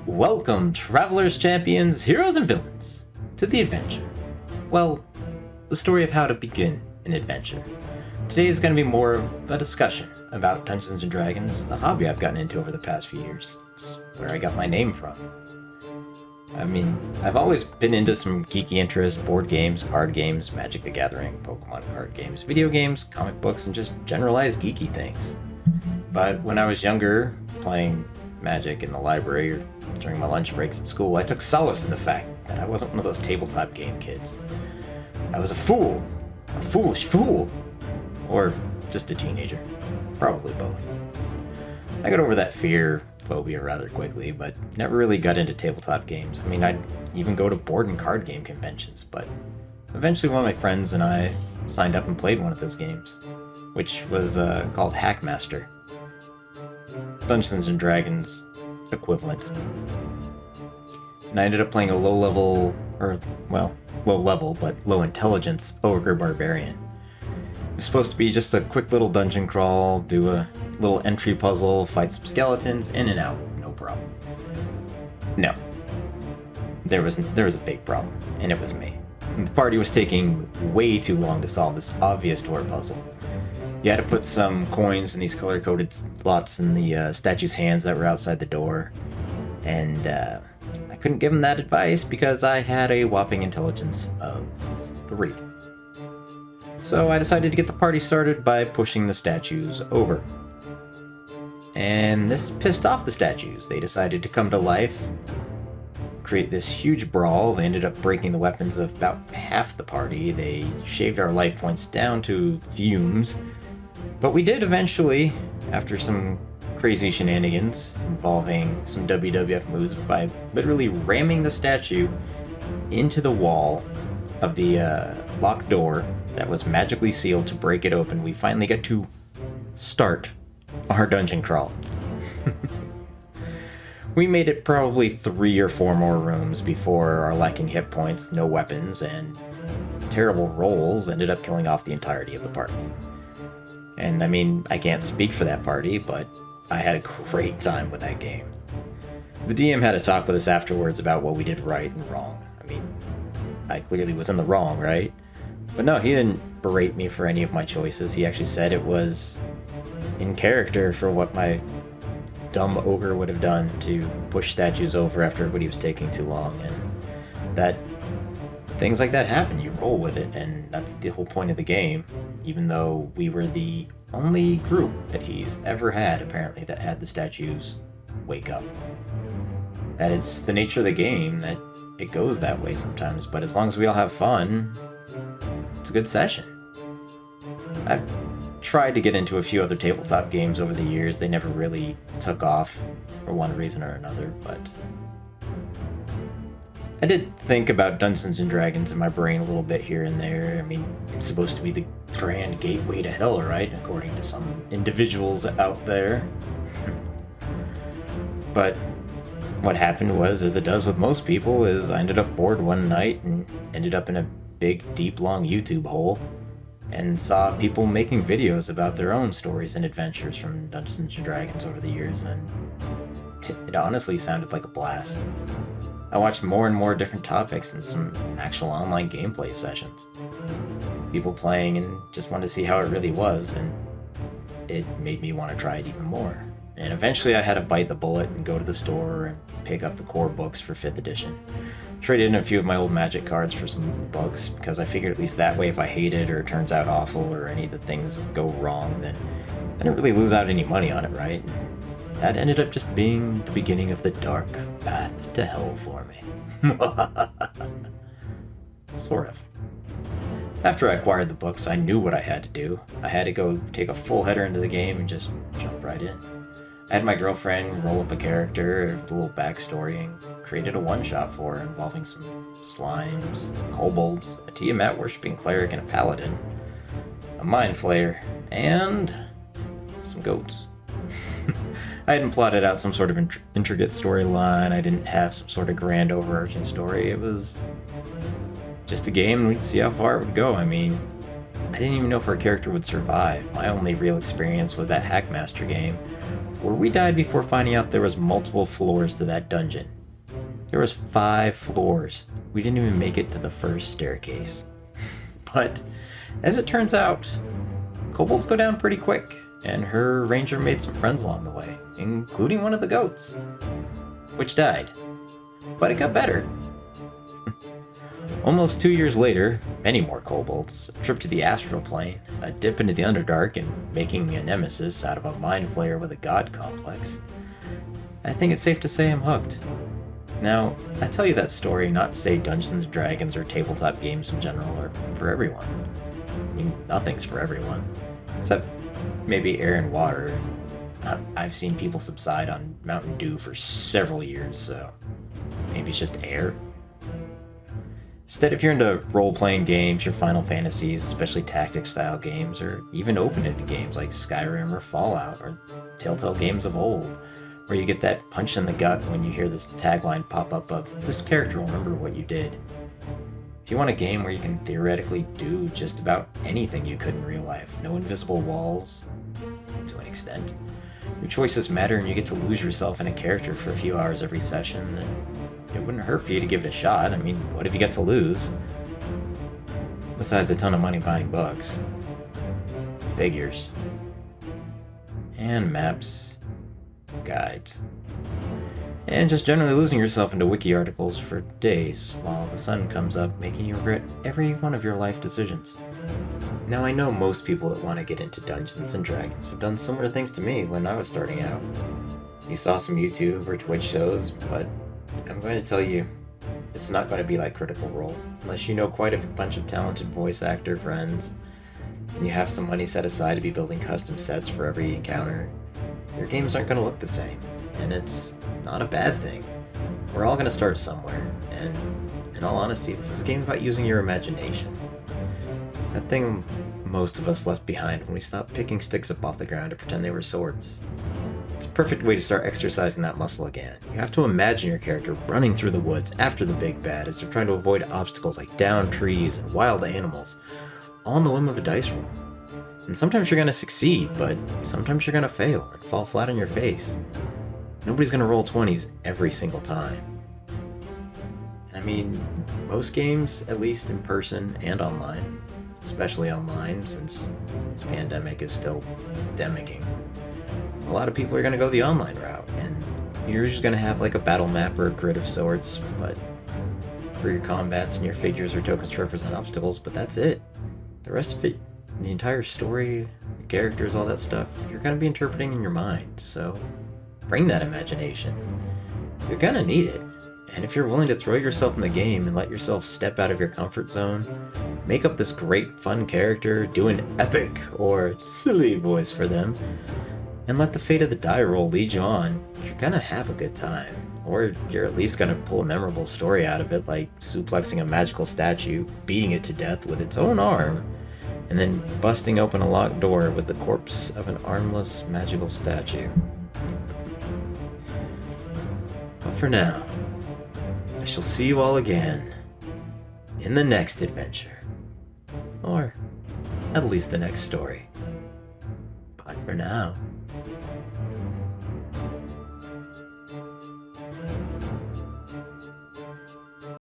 Welcome, travelers, champions, heroes, and villains, to the adventure. Well, the story of how to begin an adventure. Today is going to be more of a discussion about Dungeons & Dragons, a hobby I've gotten into over the past few years. It's where I got my name from. I've always been into some geeky interests, board games, card games, Magic the Gathering, Pokemon card games, video games, comic books, and just generalized geeky things. But when I was younger, playing Magic in the library or during my lunch breaks at school, I took solace in the fact that I wasn't one of those tabletop game kids. I was a fool. A foolish fool. Or just a teenager. Probably both. I got over that phobia rather quickly, but never really got into tabletop games. I'd even go to board and card game conventions, but eventually one of my friends and I signed up and played one of those games, which was called Hackmaster. Dungeons & Dragons equivalent. And I ended up playing a low-level but low-intelligence ogre barbarian. It was supposed to be just a quick little dungeon crawl, do a little entry puzzle, fight some skeletons, in and out, no problem. No. There was a big problem, and it was me. The party was taking way too long to solve this obvious door puzzle. You had to put some coins in these color-coded slots in the statue's hands that were outside the door. And I couldn't give him that advice because I had a whopping intelligence of 3. So I decided to get the party started by pushing the statues over. And this pissed off the statues. They decided to come to life, create this huge brawl. They ended up breaking the weapons of about half the party. They shaved our life points down to fumes. But we did eventually, after some crazy shenanigans involving some WWF moves, by literally ramming the statue into the wall of the locked door that was magically sealed to break it open. We finally get to start our dungeon crawl. We made it probably 3 or 4 more rooms before our lacking hit points, no weapons, and terrible rolls ended up killing off the entirety of the party. And I can't speak for that party, but I had a great time with that game. The DM had a talk with us afterwards about what we did right and wrong. I clearly was in the wrong, right? But no, he didn't berate me for any of my choices. He actually said it was in character for what my dumb ogre would have done to push statues over after everybody was taking too long, and that things like that happen. You roll with it, and that's the whole point of the game, even though we were the only group that he's ever had, apparently, that had the statues wake up. That it's the nature of the game that it goes that way sometimes, but as long as we all have fun, it's a good session. I've tried to get into a few other tabletop games over the years. They never really took off for one reason or another, but I did think about Dungeons & Dragons in my brain a little bit here and there. It's supposed to be the grand gateway to hell, right? According to some individuals out there. But what happened was, as it does with most people, is I ended up bored one night and ended up in a big, deep, long YouTube hole and saw people making videos about their own stories and adventures from Dungeons & Dragons over the years, and it honestly sounded like a blast. I watched more and more different topics and some actual online gameplay sessions. People playing and just wanted to see how it really was, and it made me want to try it even more. And eventually I had to bite the bullet and go to the store and pick up the core books for 5th edition. Traded in a few of my old Magic cards for some books, because I figured at least that way if I hate it or it turns out awful or any of the things go wrong, then I didn't really lose out any money on it, right? That ended up just being the beginning of the dark path to hell for me. Sort of. After I acquired the books, I knew what I had to do. I had to go take a full header into the game and just jump right in. I had my girlfriend roll up a character with a little backstory and created a one-shot for her involving some slimes, kobolds, a Tiamat worshipping cleric and a paladin, a mind flayer, and some goats. I hadn't plotted out some sort of intricate storyline. I didn't have some sort of grand overarching story. It was just a game, and we'd see how far it would go. I didn't even know if our character would survive. My only real experience was that Hackmaster game, where we died before finding out there was multiple floors to that dungeon. There was 5 floors. We didn't even make it to the first staircase. But, as it turns out, kobolds go down pretty quick, and her ranger made some friends along the way, including one of the goats, which died. But it got better. Almost 2 years later, many more kobolds, a trip to the astral plane, a dip into the Underdark, and making a nemesis out of a mind flayer with a god complex. I think it's safe to say I'm hooked. Now, I tell you that story not to say Dungeons & Dragons or tabletop games in general are for everyone. I mean, nothing's for everyone. Except maybe air and water. I've seen people subside on Mountain Dew for several years, so maybe it's just air. Instead, if you're into role-playing games, your Final Fantasies, especially tactics-style games, or even open-ended games like Skyrim or Fallout, or Telltale games of old, where you get that punch in the gut when you hear this tagline pop up of, "This character will remember what you did." If you want a game where you can theoretically do just about anything you could in real life, no invisible walls, to an extent, your choices matter and you get to lose yourself in a character for a few hours every session, then it wouldn't hurt for you to give it a shot. I mean, what have you got to lose? Besides a ton of money buying books, figures, and maps, guides, and just generally losing yourself into wiki articles for days while the sun comes up, making you regret every one of your life decisions. Now, I know most people that want to get into Dungeons and Dragons have done similar things to me when I was starting out. You saw some YouTube or Twitch shows, but I'm going to tell you, it's not going to be like Critical Role, unless you know quite a bunch of talented voice actor friends, and you have some money set aside to be building custom sets for every encounter. Your games aren't going to look the same, and it's not a bad thing. We're all going to start somewhere, and in all honesty, this is a game about using your imagination. That thing most of us left behind when we stopped picking sticks up off the ground to pretend they were swords. It's a perfect way to start exercising that muscle again. You have to imagine your character running through the woods after the big bad as they're trying to avoid obstacles like downed trees and wild animals, all on the whim of a dice roll. And sometimes you're going to succeed, but sometimes you're going to fail and fall flat on your face. Nobody's going to roll 20s every single time. And I mean, most games, at least in person and online, especially online since this pandemic is still demicking, a lot of people are going to go the online route, and you're just going to have like a battle map or a grid of sorts, but for your combats and your figures or tokens to represent obstacles, but that's it. The rest of it, the entire story, the characters, all that stuff, you're going to be interpreting in your mind, so bring that imagination. You're going to need it, and if you're willing to throw yourself in the game and let yourself step out of your comfort zone, make up this great fun character, do an epic or silly voice for them, and let the fate of the die roll lead you on, you're gonna have a good time. Or you're at least gonna pull a memorable story out of it, like suplexing a magical statue, beating it to death with its own arm, and then busting open a locked door with the corpse of an armless magical statue. But for now, I shall see you all again in the next adventure. Or at least the next story. Bye for now.